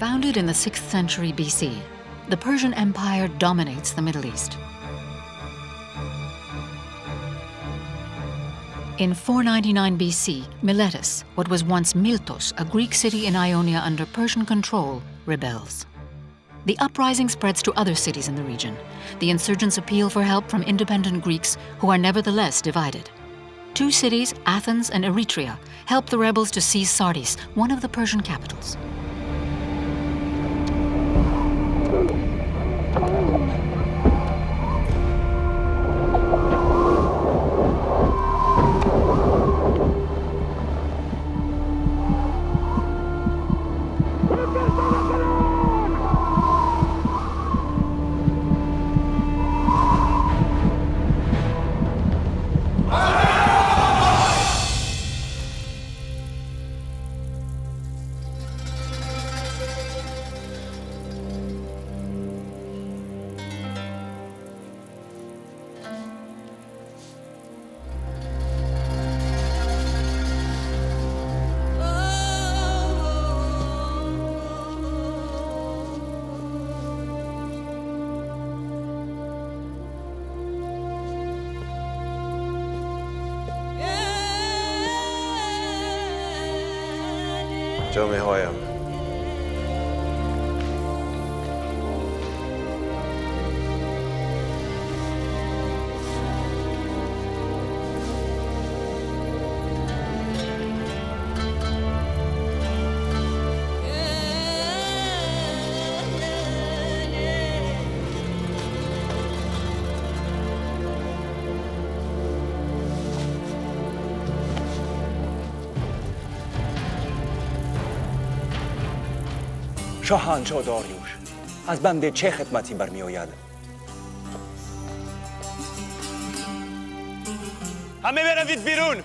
Founded in the 6th century BC, the Persian Empire dominates the Middle East. In 499 BC, Miletus, what was once Miltos, a Greek city in Ionia under Persian control, rebels. The uprising spreads to other cities in the region. The insurgents appeal for help from independent Greeks who are nevertheless divided. Two cities, Athens and Eretria, help the rebels to seize Sardis, one of the Persian capitals. جامعه هایم شاهنشاه داریوش از بنده چه خدمتی برمی آید؟ همه بروید بیرون.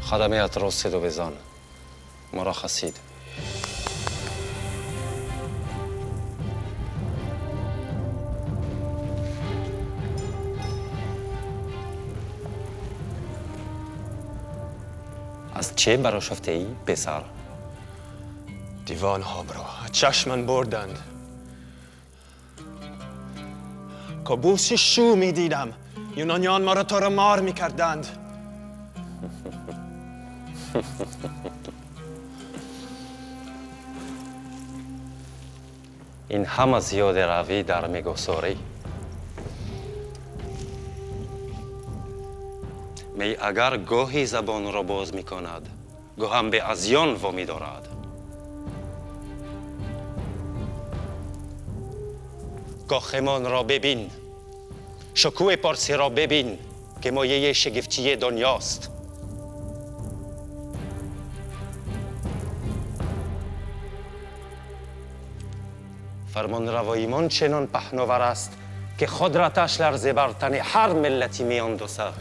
خدمات را صدا بزن. مرخصید. از چه برآشفته ای پسر؟ دیوان ها را از چشمم بردند. کابوسی شو می دیدم. یونانیان ما را تارمار می کردند. این همه زیاده روی در میگساری. می اگر گاهی زبان را باز می کند، گاهم به ازیان وامی دارد. کاخمان را ببین، شکوه پارسی را ببین که مایه شگفتی دنیاست. فرمان رواییمان چنان پهناور است که خود را تش لرزه بر تن هر ملتی می اندازد.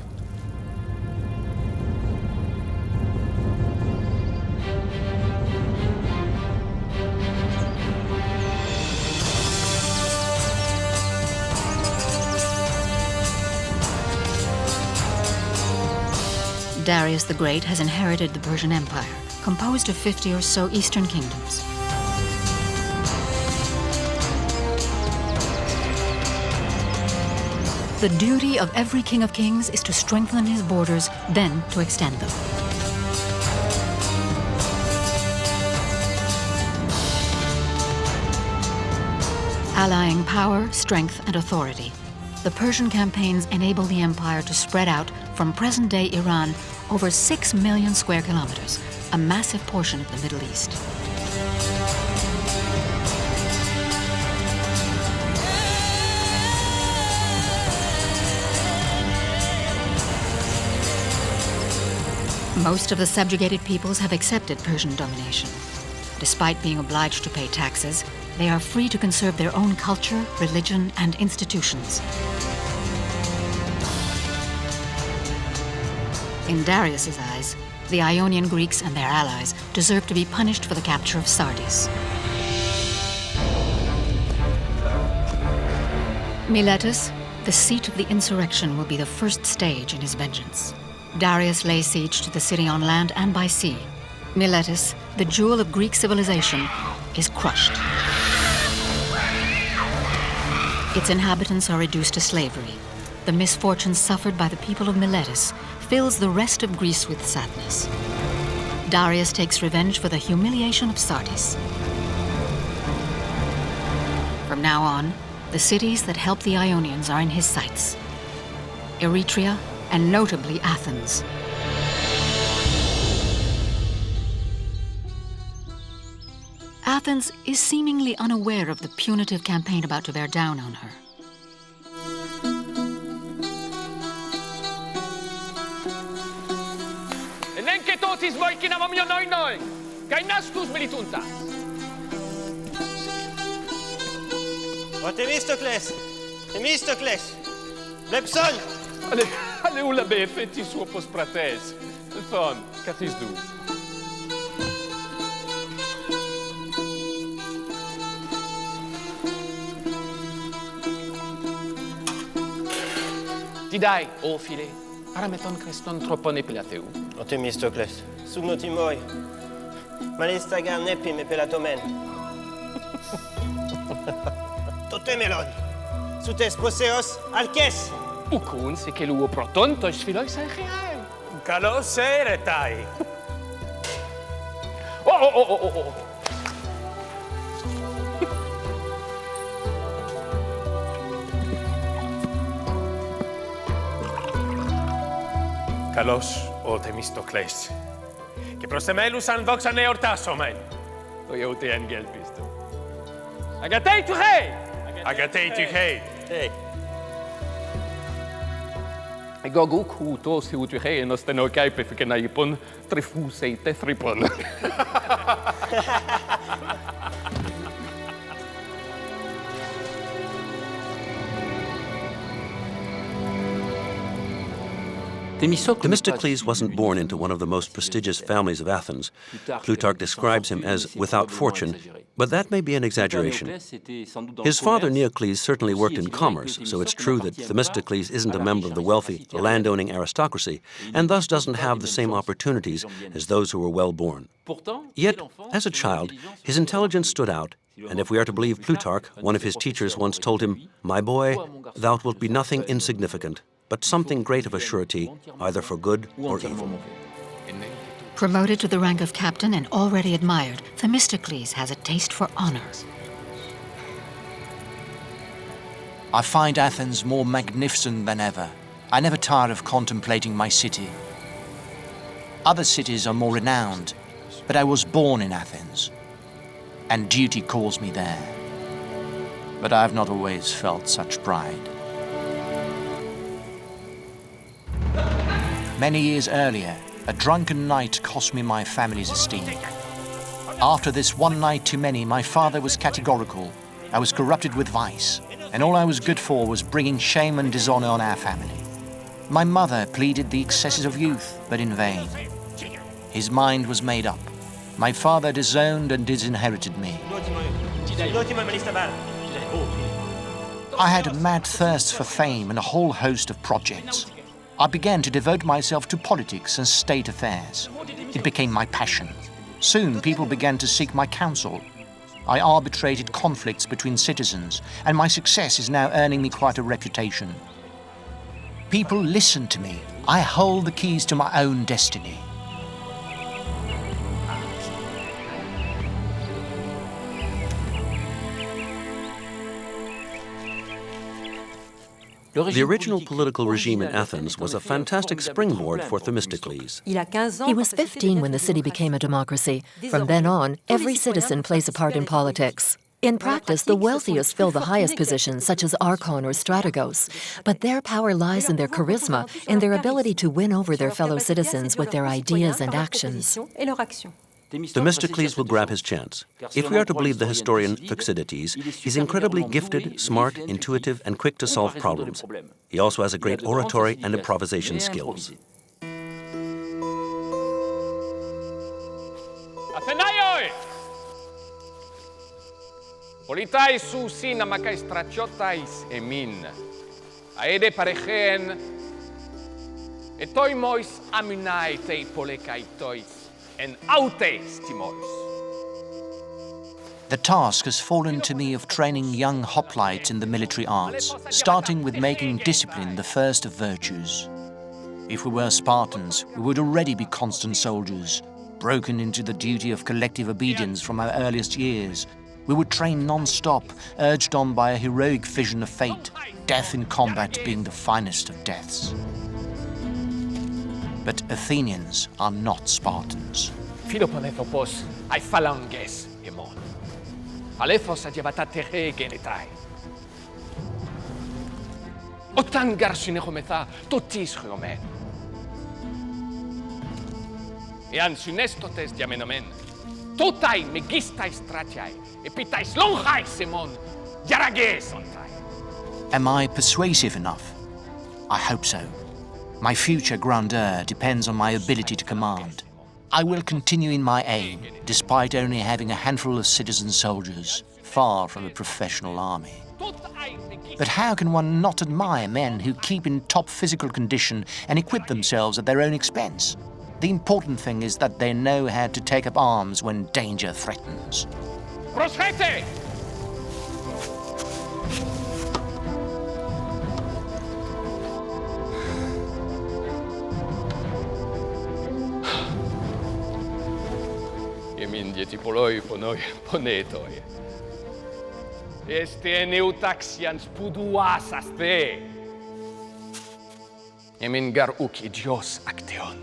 Darius the Great has inherited the Persian Empire, composed of 50 or so eastern kingdoms. The duty of every king of kings is to strengthen his borders, then to extend them. Allying power, strength, and authority, the Persian campaigns enable the empire to spread out from present-day Iran over 6 million square kilometers, a massive portion of the Middle East. Most of the subjugated peoples have accepted Persian domination. Despite being obliged to pay taxes, they are free to conserve their own culture, religion, and institutions. In Darius's eyes, the Ionian Greeks and their allies deserve to be punished for the capture of Sardis. Miletus, the seat of the insurrection, will be the first stage in his vengeance. Darius lays siege to the city on land and by sea. Miletus, the jewel of Greek civilization, is crushed. Its inhabitants are reduced to slavery. The misfortune suffered by the people of Miletus fills the rest of Greece with sadness. Darius takes revenge for the humiliation of Sardis. From now on, the cities that help the Ionians are in his sights: Eretria and notably Athens. Athens is seemingly unaware of the punitive campaign about to bear down on her. Themistocles! Themistocles! Lepson! Ale u labe feti suo post prates. Thon, catis du. Tidai, o file, parameton creston tropon epilateu. O Themistocles, sugnotimoi. Malistagan nepi me pelatomen. Totemelon. Sutes poseos alkes. Ukun se que luo proton tois philois echiai. Kalos eretai. Oh. Kalos o Themistocles. Και προσεμέλους αν δόξαν εορτάσομεν. Το ιούτε εν γελπίστο. Agatei tu hei! Agatei tu hei. Goguk hu tos hu tu hei nos teno kaipe fikena ipon trifusei tethripon. Themistocles wasn't born into one of the most prestigious families of Athens. Plutarch describes him as without fortune, but that may be an exaggeration. His father Neocles certainly worked in commerce, so it's true that Themistocles isn't a member of the wealthy, land-owning aristocracy, and thus doesn't have the same opportunities as those who were well-born. Yet, as a child, his intelligence stood out, and if we are to believe Plutarch, one of his teachers once told him, "My boy, thou wilt be nothing insignificant, but something great of a surety, either for good or evil." Promoted to the rank of captain and already admired, Themistocles has a taste for honor. I find Athens more magnificent than ever. I never tire of contemplating my city. Other cities are more renowned, but I was born in Athens, and duty calls me there. But I have not always felt such pride. Many years earlier, a drunken night cost me my family's esteem. After this one night too many, my father was categorical. I was corrupted with vice, and all I was good for was bringing shame and dishonor on our family. My mother pleaded the excesses of youth, but in vain. His mind was made up. My father disowned and disinherited me. I had a mad thirst for fame and a whole host of projects. I began to devote myself to politics and state affairs. It became my passion. Soon people began to seek my counsel. I arbitrated conflicts between citizens, and my success is now earning me quite a reputation. People listen to me. I hold the keys to my own destiny. The original political regime in Athens was a fantastic springboard for Themistocles. He was 15 when the city became a democracy. From then on, every citizen plays a part in politics. In practice, the wealthiest fill the highest positions, such as archon or strategos. But their power lies in their charisma and their ability to win over their fellow citizens with their ideas and actions. Themistocles will grab his chance. If we are to believe the historian Thucydides, he's incredibly gifted, smart, intuitive, and quick to solve problems. He also has a great oratory and improvisation skills. Athenaioi! Politais su sin amacais trachiotais emin. Aede parecheen Etoi mois aminae tei polekaitois, en autes timois. The task has fallen to me of training young hoplites in the military arts, starting with making discipline the first of virtues. If we were Spartans, we would already be constant soldiers, broken into the duty of collective obedience from our earliest years. We would train non-stop, urged on by a heroic vision of fate, death in combat being the finest of deaths. But Athenians are not Spartans. Philoponethopos, ai phalanges, hemon. Alethos adjevatatere genetai. Otan garsynechometha totis chromen. Ean synestotes diamenomen. Totai megistai stratiai, epitais longhai semon, jarages ontai. Am I persuasive enough? I hope so. My future grandeur depends on my ability to command. I will continue in my aim, despite only having a handful of citizen soldiers, far from a professional army. But how can one not admire men who keep in top physical condition and equip themselves at their own expense? The important thing is that they know how to take up arms when danger threatens. Proschete! Emin dietipoloi ponoi ponetoi. Este neutaxians puduas aste. Emin gar uc idios acteon.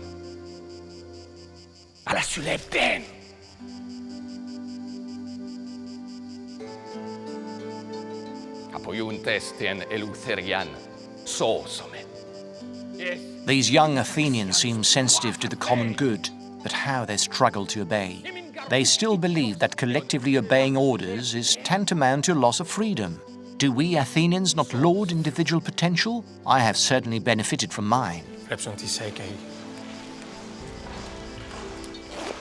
Ala sulepten. Apoiuntes tien elutherian sosomen. These young Athenians seem sensitive to the common good, but how they struggle to obey. They still believe that collectively obeying orders is tantamount to loss of freedom. Do we Athenians not laud individual potential? I have certainly benefited from mine.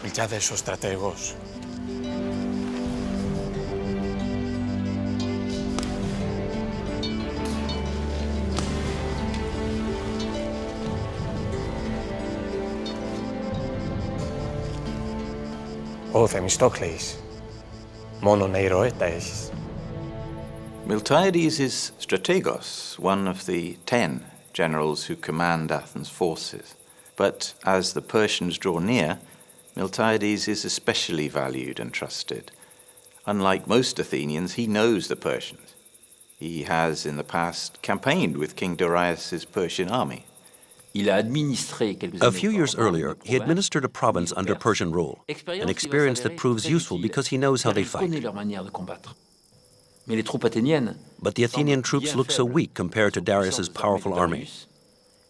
Miltiades o strategos. O Themistocles, monon eiroetes. Miltiades is strategos, one of the 10 generals who command Athens' forces. But as the Persians draw near, Miltiades is especially valued and trusted. Unlike most Athenians, he knows the Persians. He has in the past campaigned with King Darius' Persian army. A few years earlier, he administered a province under Persian rule, an experience that proves useful because he knows how they fight. But the Athenian troops look so weak compared to Darius's powerful army.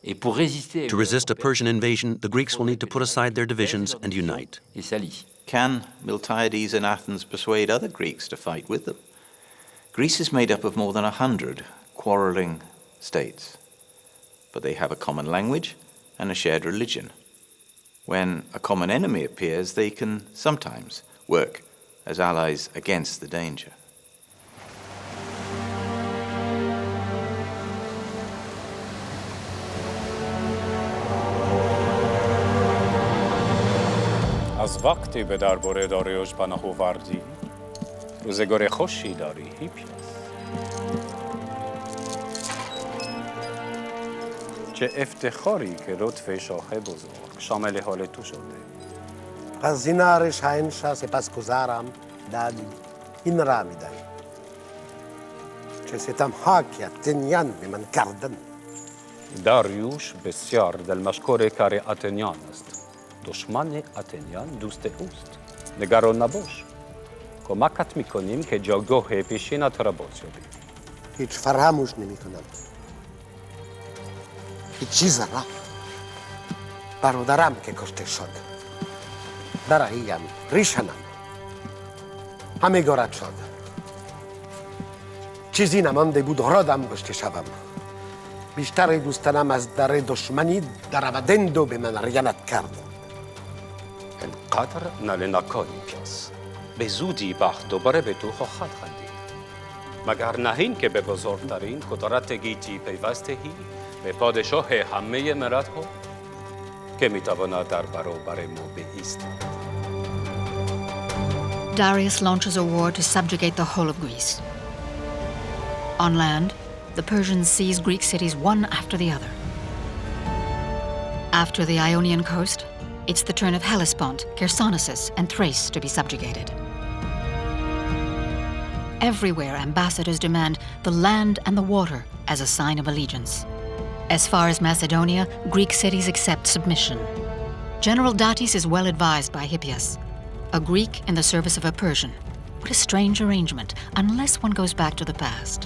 To resist a Persian invasion, the Greeks will need to put aside their divisions and unite. Can Miltiades and Athens persuade other Greeks to fight with them? Greece is made up of more than 100 quarreling states, but they have a common language and a shared religion. When a common enemy appears, they can sometimes work as allies against the danger. از وقتی به درباره داریوش پناه آوردی روزگار خوشی داری هیپیاس. چه افتخاری که لطف شاه بزرگ شامل حال تو شده. از زینار شاهنشاه سپاسگزارم دادی این را می‌دهی. چه ستم‌ها که اتنیان به من کردند. داریوش بسیار دلمشغول کار اتنیان است. دشمن اتنیان دوست اوست. نگران نباش. کمکت میکنیم که جایگاه پیشینت را باز یابی. هیچ فراموش نمی‌کنم. هیچ چیز را. برادرم که کشته شد. دراییم، ریشانم. همه گارد شد. چیزی نمانده بود رادم کشته شوم. بیشتر دوستانم از در دشمنی درآمدند و به من خیانت کردند. انقدر ناله نکنی پیاس. به زودی بخت دوباره به تو خواهد خندید. مگر نه این که به بزرگترین قدرت گیتی پیوسته‌ای به پادشاه همه ملت‌ها؟ که میتواند در برابر ما بایستد. Darius launches a war to subjugate the whole of Greece. On land, the Persians seize Greek cities one after the other. After the Ionian coast, it's the turn of Hellespont, Chersonesus, and Thrace to be subjugated. Everywhere, ambassadors demand the land and the water as a sign of allegiance. As far as Macedonia, Greek cities accept submission. General Datis is well advised by Hippias, a Greek in the service of a Persian. What a strange arrangement, unless one goes back to the past.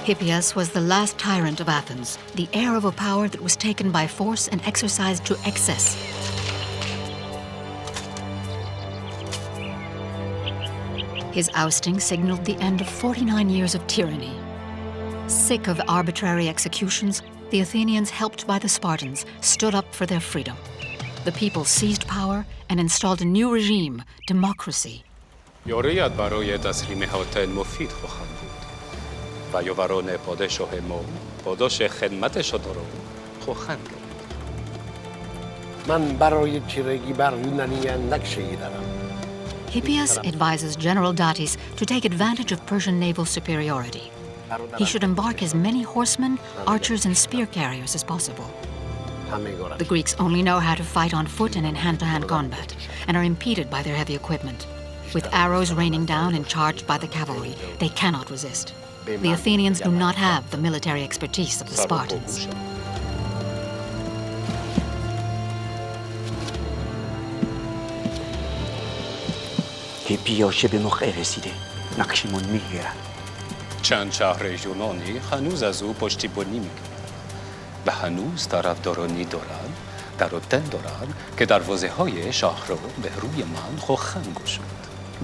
Hippias was the last tyrant of Athens, the heir of a power that was taken by force and exercised to excess. His ousting signaled the end of 49 years of tyranny. Sick of arbitrary executions, the Athenians, helped by the Spartans, stood up for their freedom. The people seized power and installed a new regime, democracy. یوریت برای تسلیم آتن مفید خواهد بود. و یاوران پادشاه ما پاداش خدمتش را خواهند گرفت. من برای چیرگی بر یونانیان نقشه‌ای دارم. Hippias advises General Datis to take advantage of Persian naval superiority. He should embark as many horsemen, archers, and spear carriers as possible. The Greeks only know how to fight on foot and in hand-to-hand combat, and are impeded by their heavy equipment. With arrows raining down and charged by the cavalry, they cannot resist. The Athenians do not have the military expertise of the Spartans. هیپیا شب موقع رسیده. نقشمون میگیرن. چند شهر یونانی هنوز از او پشتیبانی میکنند و هنوز طرفدارانی دارند در آتن دارند که دروازه‌های شهر را به روی من خواهند گشود.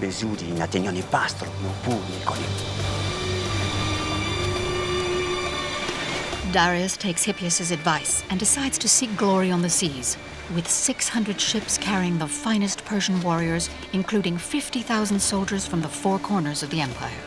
به زودی این اتنیان پست رو نابود میکنیم. Darius takes Hippias' advice and decides to seek glory on the seas, with 600 ships carrying the finest Persian warriors, including 50,000 soldiers from the four corners of the empire.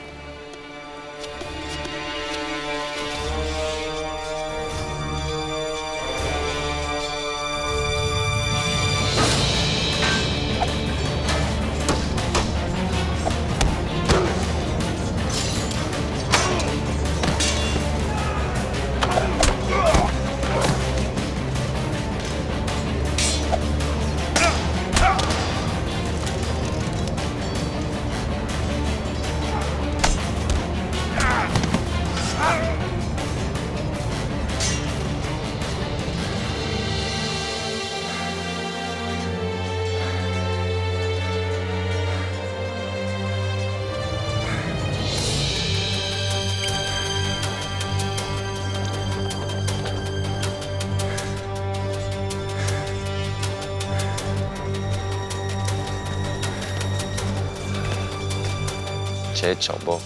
چه چابک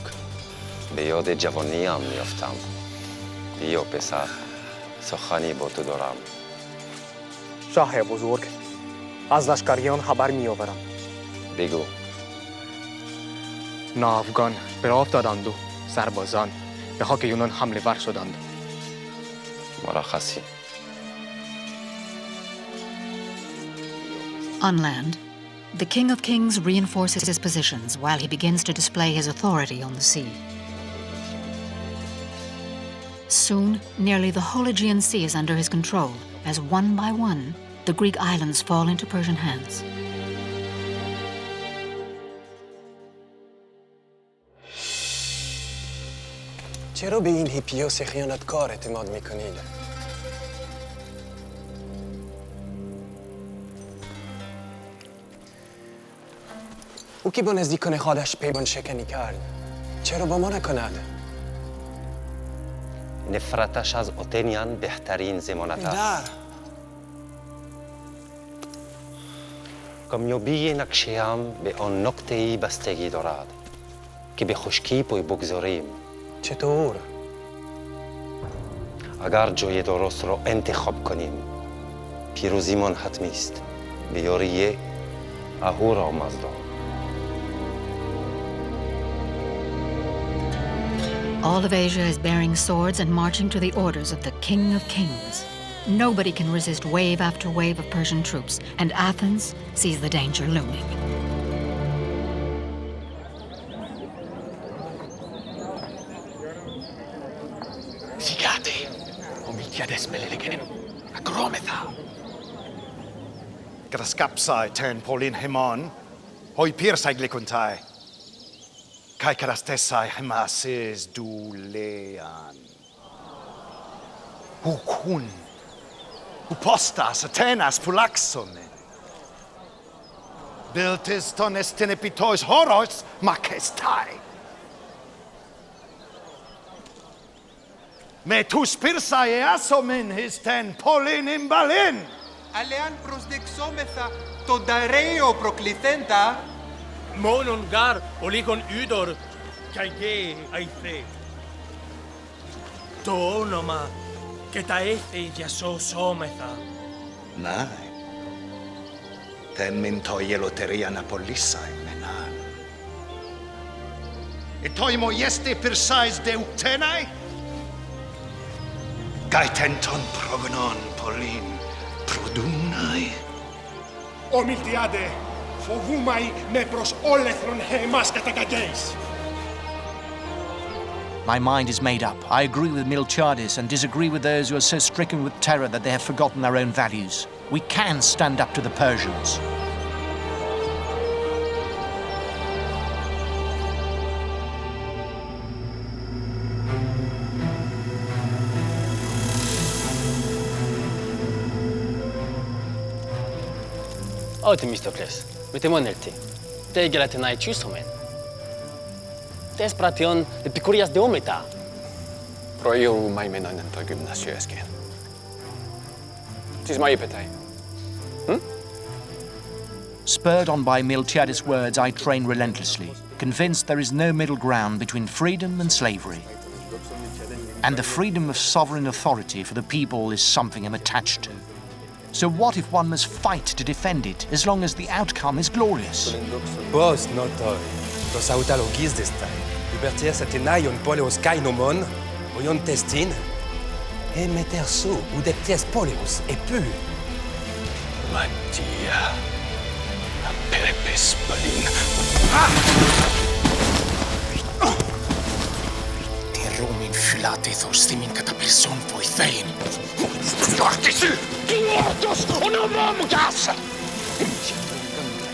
به یاد جوانیم میافتم. بیا پسر، سخنی با تو دارم. شاه بزرگ، از لشکریان خبر میآورم. بگو. ناوگان به راه افتادند و سربازان به خاک یونان حمله ور شدند. مرخصی. On land, the King of Kings reinforces his positions while he begins to display his authority on the sea. Soon, nearly the whole Aegean Sea is under his control, as one by one, the Greek islands fall into Persian hands. چرا به این هیپیوس خیانتکار اعتماد میکنید؟ او که با نزدیکان خودش پیمان شکنی کرد، چرا با ما نکند؟ نفرتش از آتنیان بهترین ضمانت است. کامیابی نقشه‌ام به آن نقطه‌ای بستگی دارد که به خشکی پای بگذاریم. چطور؟ اگر جای درست را انتخاب کنیم، پیروزیمان حتمی است. به یاری اهورا مزدا. All of Asia is bearing swords and marching to the orders of the King of Kings. Nobody can resist wave after wave of Persian troops, and Athens sees the danger looming. Sigate, omiltiades melelegen, agrometha. Graskapsai ten Paulin hemon, hoi pirsai glikuntai. Kai karastesai hemasis dulean. Hukun, upostas Atenas pulaxone. Biltis tones tenepitois horos makestai. Me tus pirsai easomen his ten Paulin imbalin. Alean prosdexometa to dareo proclithenta. Monon gar olikon ydor kaige aithe. To onoma ketaethe jaso sometha. Nai. Ten minto ieloteria napolisai menan. Etoimo ieste pirsais deutenai? Kai tenton progonon Paulin produnai. Ομιλτιάτε, φοβούμαι με προς όλεθρον εμάς κατακαγέεις. My mind is made up. I agree with Miltiades and disagree with those who are so stricken with terror that they have forgotten their own values. We can stand up to the Persians. Oh, Themistocles, με τεμόνελτη. Τε γελατενάι τσούσομεν. Τες πρατιών επικουριάς δεόμετα. Προίου μαϊμέναν εν το γυμνάσιο έσκεν. Tis my ipetei. Spurred on by Miltiades' words, I train relentlessly, convinced there is no middle ground between freedom and slavery. And the freedom of sovereign authority for the people is something I'm attached to. So what if one must fight to defend it, as long as the outcome is glorious? Bos notoi, tos autalogis destai, libertias Athenaion poleos kainomon, oion testin, e meterso udepties poleos e pu. Mattia, a perepes balin. Terumin philatethos thimin kata person poithein.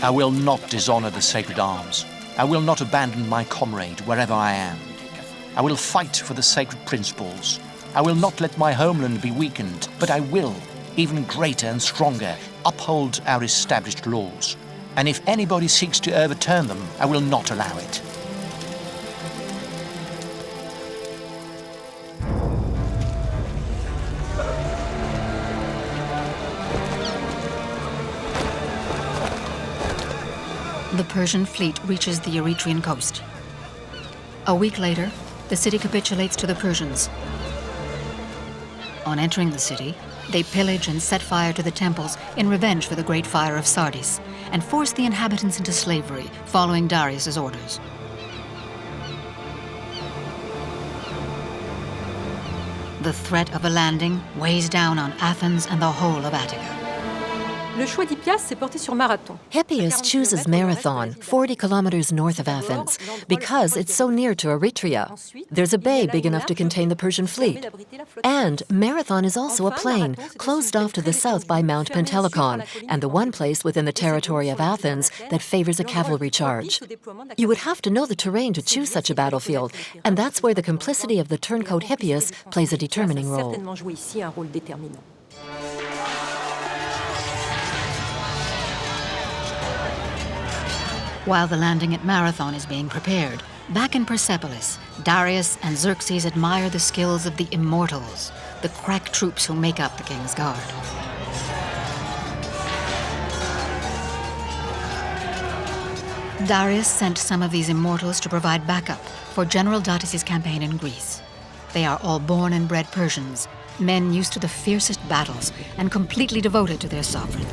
I will not dishonor the sacred arms. I will not abandon my comrade wherever I am. I will fight for the sacred principles. I will not let my homeland be weakened, but I will, even greater and stronger, uphold our established laws. And if anybody seeks to overturn them, I will not allow it. The Persian fleet reaches the Eretrian coast. A week later, the city capitulates to the Persians. On entering the city, they pillage and set fire to the temples in revenge for the Great Fire of Sardis, and force the inhabitants into slavery, following Darius' orders. The threat of a landing weighs down on Athens and the whole of Attica. Le choix d'Hippias s'est porté sur Marathon. Hippias chooses Marathon, 40 kilometers north of Athens, because it's so near to Eretria. There's a bay big enough to contain the Persian fleet. And Marathon is also a plain, closed off to the south by Mount Pentelicon, and the one place within the territory of Athens that favors a cavalry charge. You would have to know the terrain to choose such a battlefield, and that's where the complicity of the turncoat Hippias plays a determining role. While the landing at Marathon is being prepared, back in Persepolis, Darius and Xerxes admire the skills of the Immortals, the crack troops who make up the King's Guard. Darius sent some of these Immortals to provide backup for General Datis' campaign in Greece. They are all born and bred Persians, men used to the fiercest battles and completely devoted to their sovereign.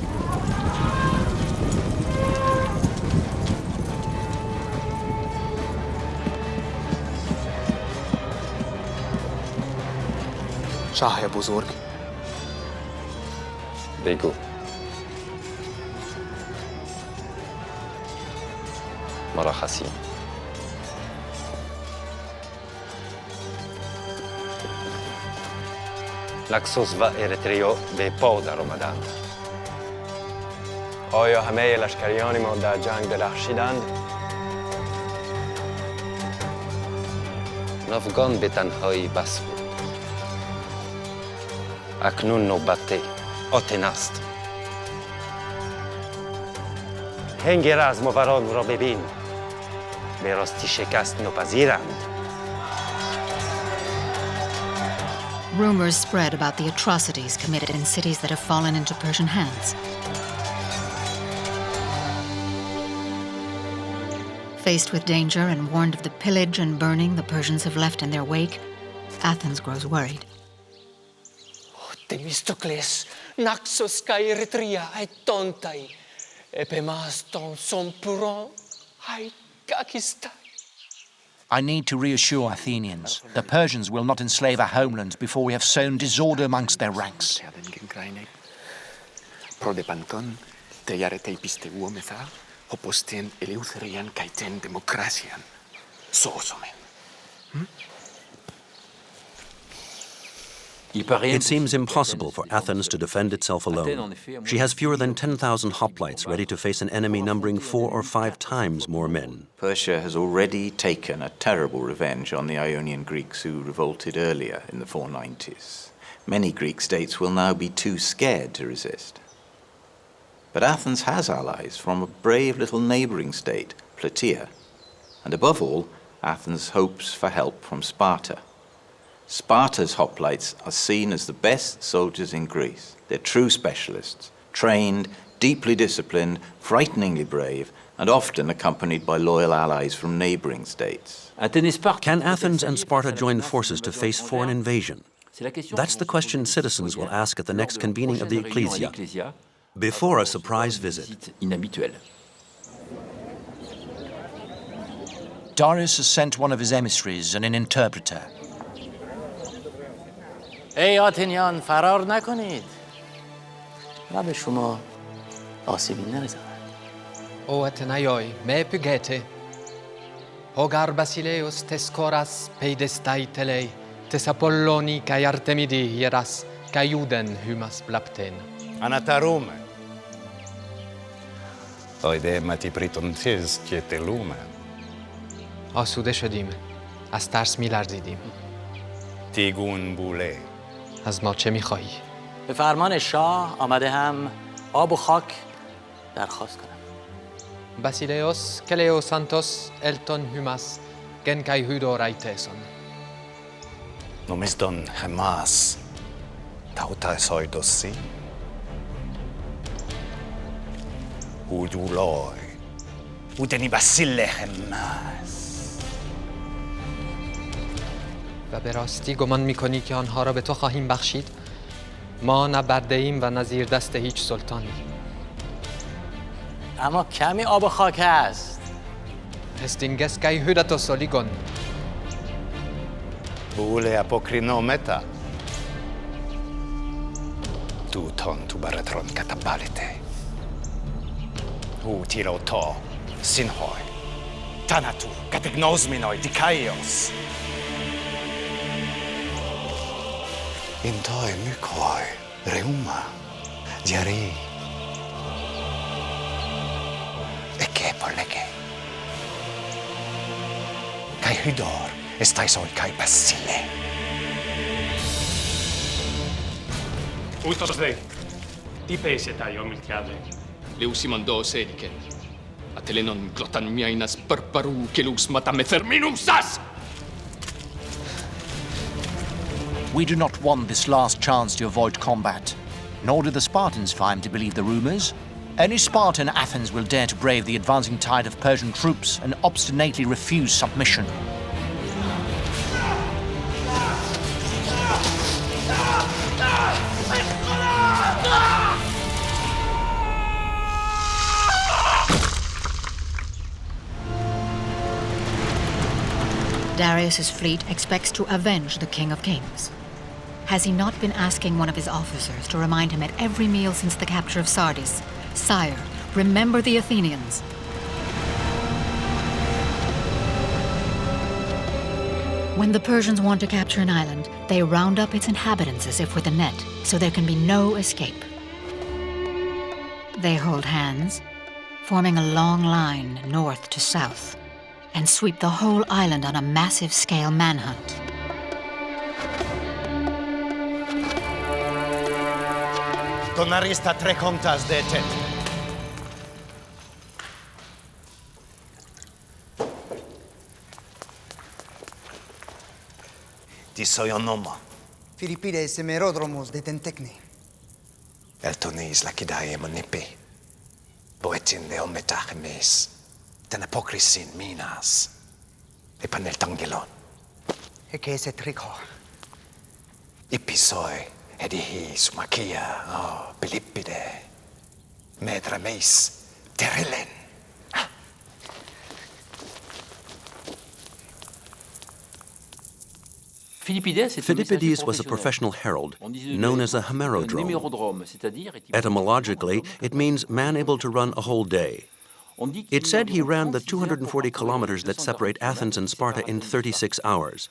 شاه بزرگ. بگو. مرخصی. لکسوس و اریتریو به پا در آمدند. آیا همه لشکریان ما در جنگ درخشیدند؟ نافگان به تنهایی بس بود. اکنون نوبت آتن است. هنگ رزماوران را ببین. به راستی شکست نپذیرند. Rumors spread about the atrocities committed in cities that have fallen into Persian hands. Faced with danger and warned of the pillage and burning the Persians have left in their wake, Athens grows worried. Themistocles, Naxos kai Eritrea ai tontai, epemas ton son puron ai kakistai. I need to reassure Athenians. The Persians will not enslave our homeland before we have sown disorder amongst their ranks. Pro de panton, te yaretei piste uometha, opostien eleutherian kaiten demokrasian. Sosomen. It seems impossible for Athens to defend itself alone. She has fewer than 10,000 hoplites ready to face an enemy numbering 4 or 5 times more men. Persia has already taken a terrible revenge on the Ionian Greeks who revolted earlier in the 490s. Many Greek states will now be too scared to resist. But Athens has allies from a brave little neighboring state, Plataea. And above all, Athens hopes for help from Sparta. Sparta's hoplites are seen as the best soldiers in Greece. They're true specialists, trained, deeply disciplined, frighteningly brave, and often accompanied by loyal allies from neighboring states. Can Athens and Sparta join forces to face foreign invasion? That's the question citizens will ask at the next convening of the Ecclesia, before a surprise visit. Darius has sent one of his emissaries and an interpreter. ای آتنیان فرار نکنید و به شما آسیبی نرسد. O Athenaioi, me pygete. Hogar Basileus tes coras peidestai telei, tes Apolloni kai Artemidi hieras, kai Juden hymas blapten. Anatarume. Oide mati pritontes kiete lume. آسوده شدیم. از ترس می‌لرزیدیم. تیگون بوله. از ما چه می‌خواهی؟ به فرمان شاه آمده هم آب و خاک درخواست کنم. Basileos, Keleo Santos, Elton Hymas, Genkai Hudo Raiteson. Nomisdon Hamas. Tauta soidossi. Uduloi. Udeni Basile Hamas. و به راستی گمان می‌کنی که آنها را به تو خواهیم بخشید؟ ما نه برده‌ایم و نه زیر دست هیچ سلطانی. اما کمی آب و خاک است. استینگس کای هوداتو سولیگون. Bule apokrinometa. Tuton tu baratron katabalite. Utiroto sinhoi. Tanatu kategnosminoi dikaios. Intoi mykoi reuma. Diari. Eke polege. Kai hydor estais oi kai basile. Ούτως δε, τι πέσε τα ιομιλτιάδε. Λεουσιμαντό σέδικε. Ατελένον γλωταν μιάινας παρπαρού και λουσματα με θερμίνουμ σας. We do not want this last chance to avoid combat, nor do the Spartans find to believe the rumors. Only Sparta and Athens will dare to brave the advancing tide of Persian troops and obstinately refuse submission. Darius's fleet expects to avenge the King of Kings. Has he not been asking one of his officers to remind him at every meal since the capture of Sardis, "Sire, remember the Athenians"? When the Persians want to capture an island, they round up its inhabitants as if with a net, so there can be no escape. They hold hands, forming a long line north to south, and sweep the whole island on a massive scale manhunt. Donarista tre contas de tet. Ti soionoma. Philippides emerodromos de tentecne. Eltonis lakidae monipi. Boetin de ometachemes. Ten apokrisin minas. E panel tangilon. E che se trico. Ipisoi. Edihi sumakia, Philippide, medrameis, terilen. Philippides was a professional herald, known as a hemerodrome. Etymologically, it means man able to run a whole day. It said he ran the 240 kilometers that separate Athens and Sparta in 36 hours.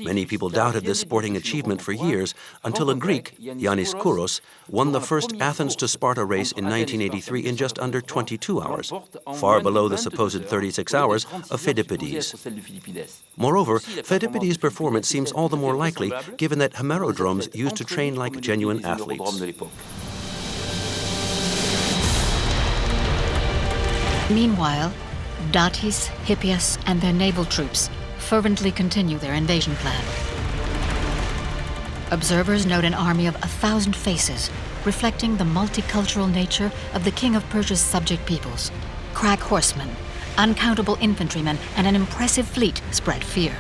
Many people doubted this sporting achievement for years until a Greek, Yannis Kouros, won the first Athens to Sparta race in 1983 in just under 22 hours, far below the supposed 36 hours of Philippides. Moreover, Philippides' performance seems all the more likely given that hemerodromes used to train like genuine athletes. Meanwhile, Datis, Hippias, and their naval troops fervently continue their invasion plan. Observers note an army of 1,000 faces, reflecting the multicultural nature of the king of Persia's subject peoples. Crack horsemen, uncountable infantrymen, and an impressive fleet spread fear.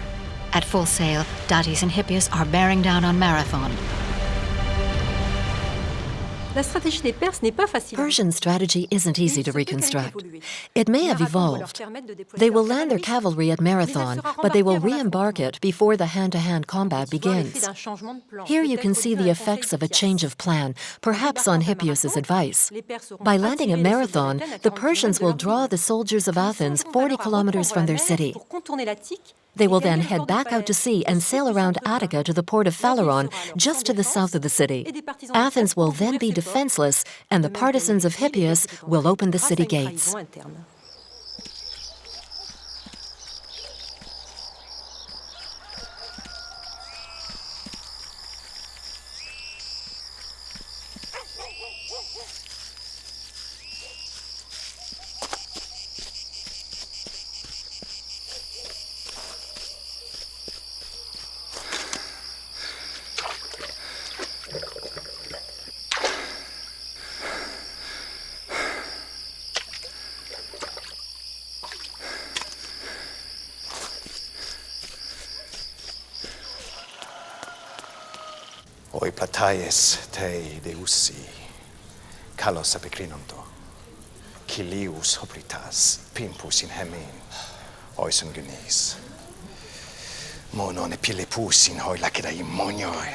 At full sail, Datis and Hippias are bearing down on Marathon. Persian strategy isn't easy to reconstruct. It may have evolved. They will land their cavalry at Marathon, but they will re-embark it before the hand-to-hand combat begins. Here you can see the effects of a change of plan, perhaps on Hippias' advice. By landing at Marathon, the Persians will draw the soldiers of Athens 40 kilometers from their city. They will then head back out to sea and sail around Attica to the port of Phaleron, just to the south of the city. Athens will then be defenseless, and the partisans of Hippias will open the city gates. Oi plataies te deusi, kalos apikrinonto, kilius hopritas, pimpus in hemin, oison gunis. Monon epilepus in hoi lacida immonioi.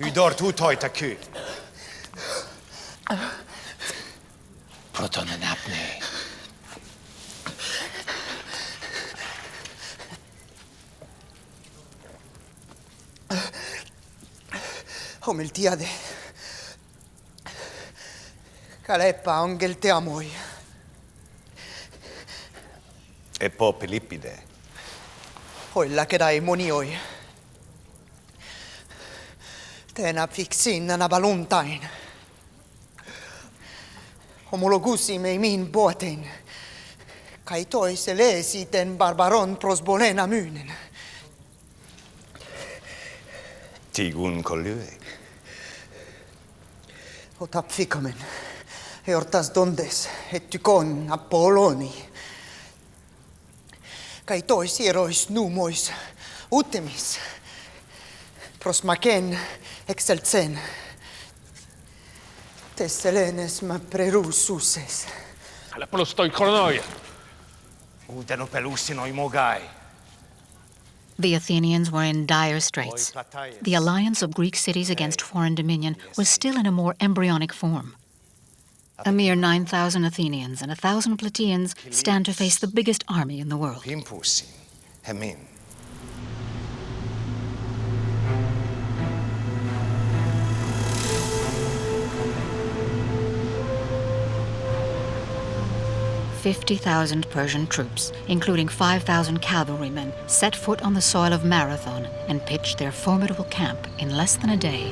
Udor tutoi taku. Proton and apne. Miltiade. Kalepa ongel te amoi. E po Philippide. Hoi lakedai monioi. Tena fixin na baluntain. Homologusi me min boaten. Kai toi selesi ten barbaron prosbolena mynen. Tigun collue. Otap ficomen, eortas dondes, et tykon Apolloni. Kai tois erois numois, utemis, prosmacen excelsen. Tesselenes ma prerus suses, Αλλά πολλός το οικονόια. Ούτε νο πελούσινο ημωγάι. The Athenians were in dire straits. The alliance of Greek cities against foreign dominion was still in a more embryonic form. A mere 9,000 Athenians and 1,000 Plataeans stand to face the biggest army in the world. 50,000 Persian troops, including 5,000 cavalrymen, set foot on the soil of Marathon and pitched their formidable camp in less than a day.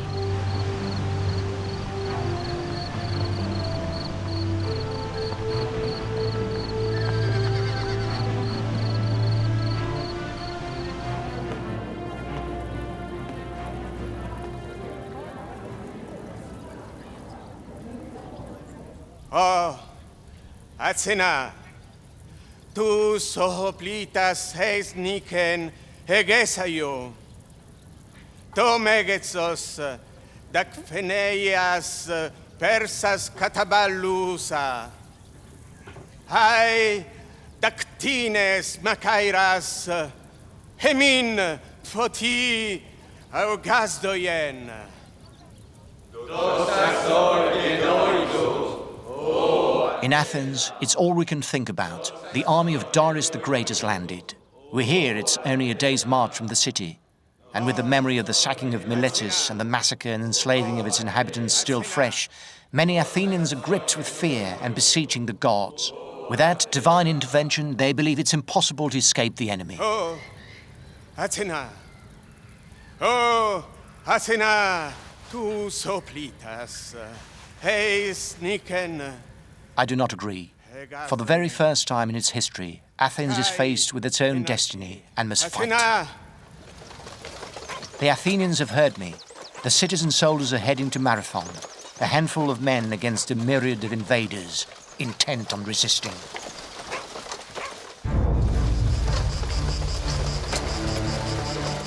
Oh, Athena, tu sohoplitas heis niken hegesaio. To megetsos, dakpheneias persas katabalusa. Hai daktines makairas, hemin photi augazdoyen. In Athens, it's all we can think about. The army of Darius the Great has landed. We hear it's only a day's march from the city. And with the memory of the sacking of Miletus and the massacre and enslaving of its inhabitants still fresh, many Athenians are gripped with fear and beseeching the gods. Without divine intervention, they believe it's impossible to escape the enemy. Oh, Athena! Oh, Athena! Tu soplitas, heis niken. I do not agree. For the very first time in its history, Athens is faced with its own destiny and must fight. The Athenians have heard me. The citizen soldiers are heading to Marathon, a handful of men against a myriad of invaders, intent on resisting.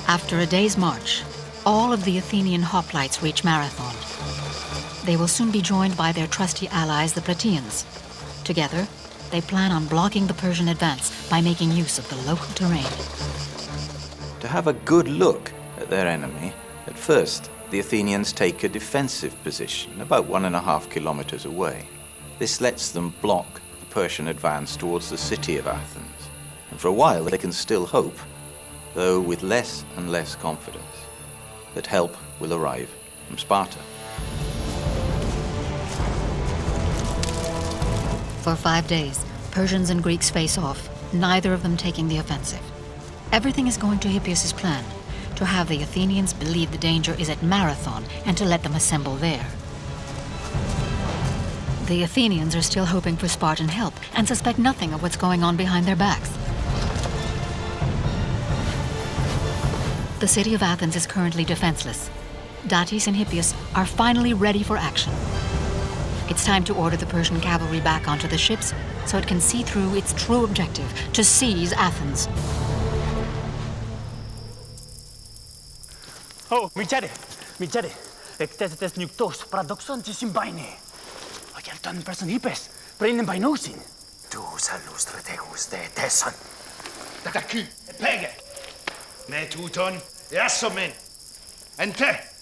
After a day's march, all of the Athenian hoplites reach Marathon. They will soon be joined by their trusty allies, the Plataeans. Together, they plan on blocking the Persian advance by making use of the local terrain. To have a good look at their enemy, at first, the Athenians take a defensive position about 1.5 kilometers away. This lets them block the Persian advance towards the city of Athens. And for a while, they can still hope, though with less and less confidence, that help will arrive from Sparta. For 5 days, Persians and Greeks face off, neither of them taking the offensive. Everything is going to Hippias' plan, to have the Athenians believe the danger is at Marathon and to let them assemble there. The Athenians are still hoping for Spartan help and suspect nothing of what's going on behind their backs. The city of Athens is currently defenseless. Datis and Hippias are finally ready for action. It's time to order the Persian cavalry back onto the ships so it can see through its true objective, to seize Athens. Oh, myriad, ektetes nuktos paradoxon to symbine. Ogelton person hippes, brain by nosin. Tu salus tretegus de tesson. Dakaku, pege. Me tuton, yasomen. Ente.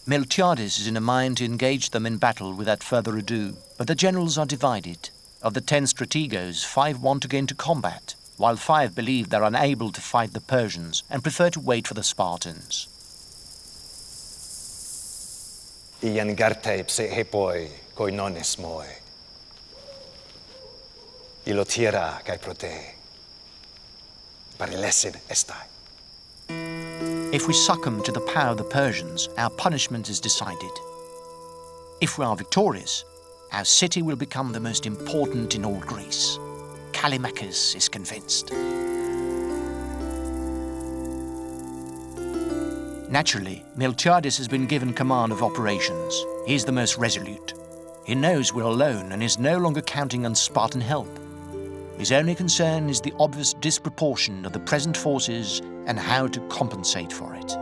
Miltiades is in a mind to engage them in battle without further ado, but the generals are divided. Of the 10 strategos, 5 want to go into combat, while 5 believe they're unable to fight the Persians and prefer to wait for the Spartans. Ian gartei pse hepoi koinones moi. Ilotira kai prote. Parilesin estai. If we succumb to the power of the Persians, our punishment is decided. If we are victorious, our city will become the most important in all Greece. Callimachus is convinced. Naturally, Miltiades has been given command of operations. He is the most resolute. He knows we're alone and is no longer counting on Spartan help. His only concern is the obvious disproportion of the present forces and how to compensate for it.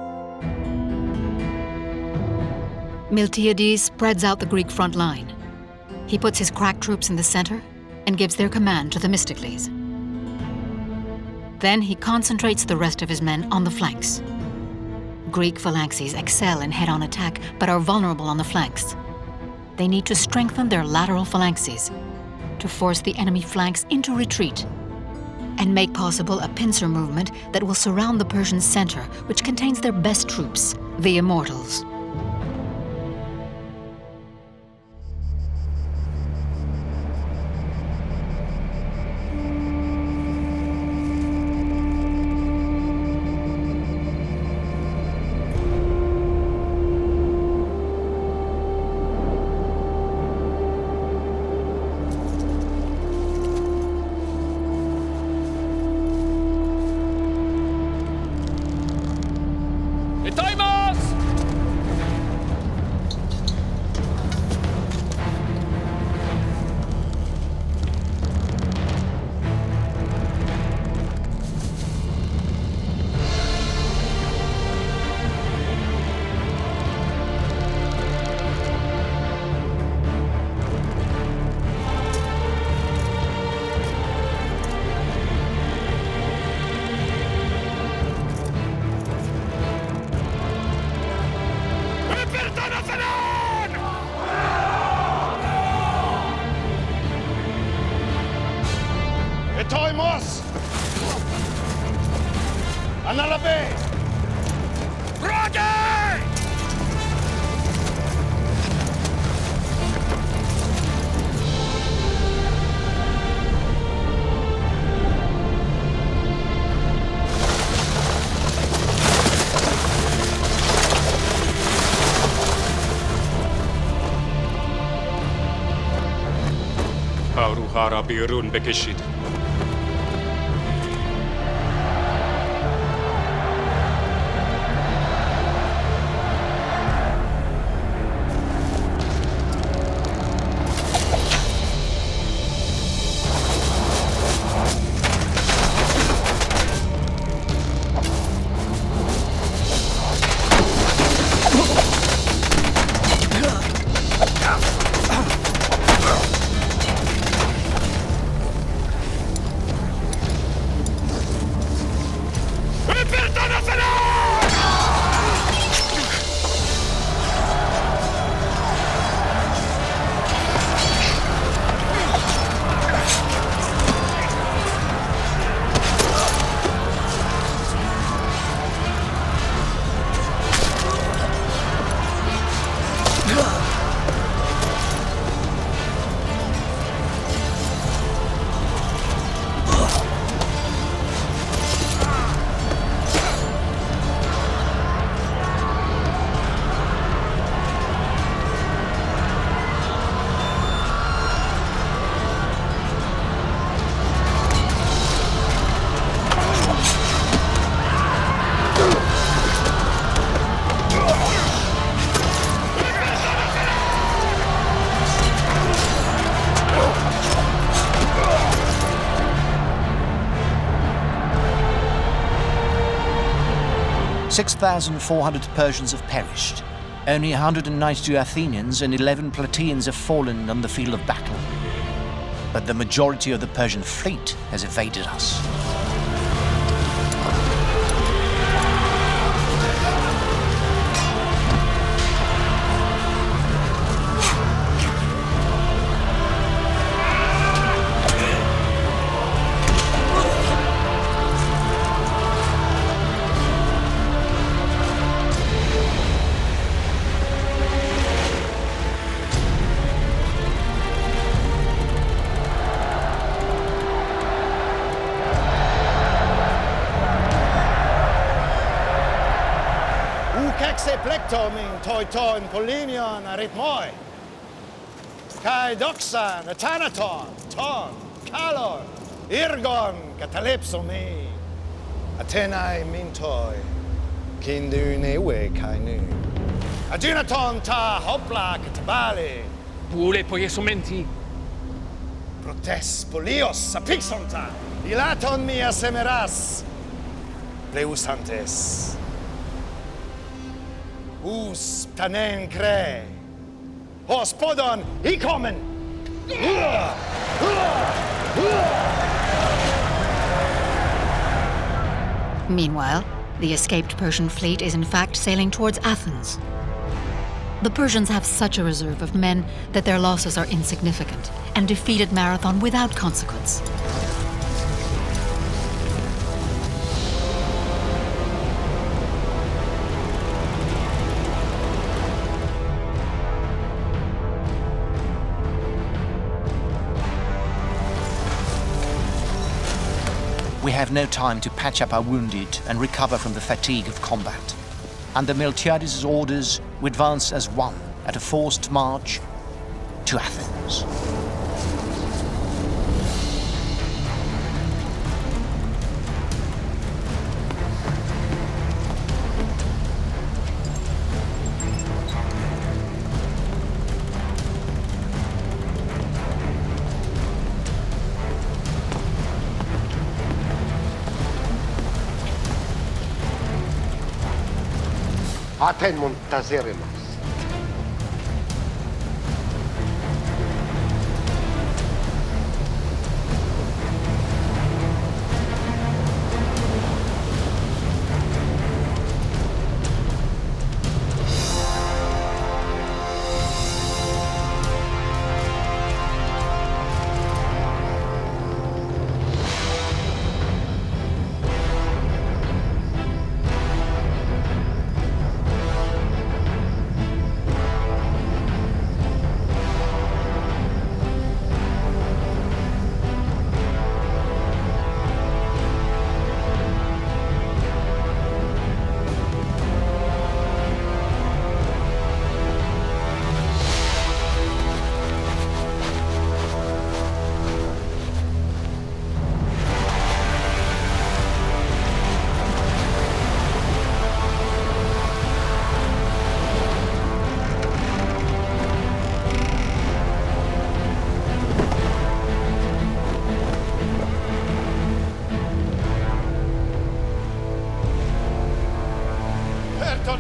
Miltiades spreads out the Greek front line. He puts his crack troops in the center and gives their command to Themistocles. Then he concentrates the rest of his men on the flanks. Greek phalanxes excel in head-on attack, but are vulnerable on the flanks. They need to strengthen their lateral phalanxes to force the enemy flanks into retreat and make possible a pincer movement that will surround the Persian center, which contains their best troops, the Immortals. Etoimos! Analabe! Brage! Hauruhara birun bekeshid. "6,400 Persians have perished. Only 192 Athenians and 11 platoons have fallen on the field of battle. But the majority of the Persian fleet has evaded us." Plectomin toiton polinion aritmoi. Kai doxan atanaton ton kalor irgon catalepsomi. Athenae mintoi kindunewe kainu. Adunaton ta hopla katabali. Pule poiesomenti. Protes polios apixonta. Ilaton mia semeras. Pleusantes. Us tanen kre. Hospodon, I kommen! Meanwhile, the escaped Persian fleet is in fact sailing towards Athens. The Persians have such a reserve of men that their losses are insignificant and defeated Marathon without consequence. We have no time to patch up our wounded and recover from the fatigue of combat. Under Miltiades' orders, we advance as one at a forced march to Athens. Aten montazeremos.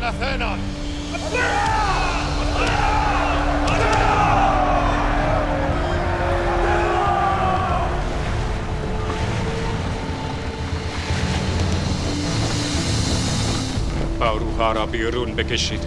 Athena! Pauruhara birun bekeshit.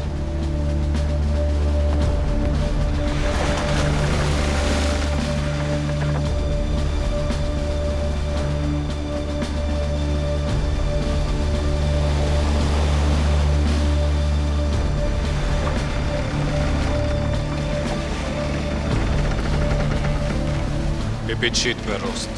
Bechit verost.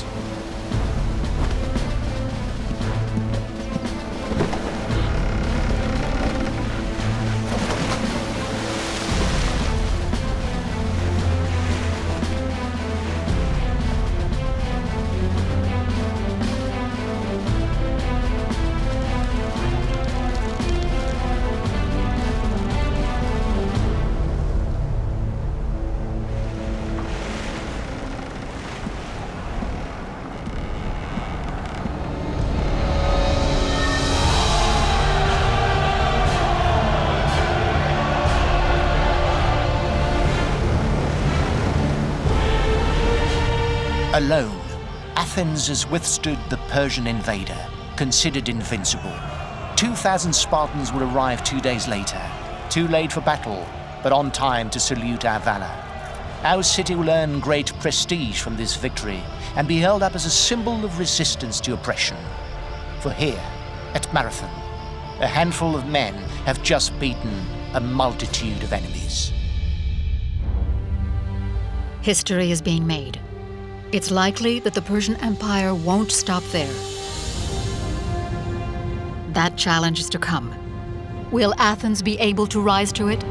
Alone, Athens has withstood the Persian invader, considered invincible. 2,000 Spartans will arrive 2 days later, too late for battle, but on time to salute our valor. Our city will earn great prestige from this victory and be held up as a symbol of resistance to oppression. For here, at Marathon, a handful of men have just beaten a multitude of enemies. History is being made. It's likely that the Persian Empire won't stop there. That challenge is to come. Will Athens be able to rise to it?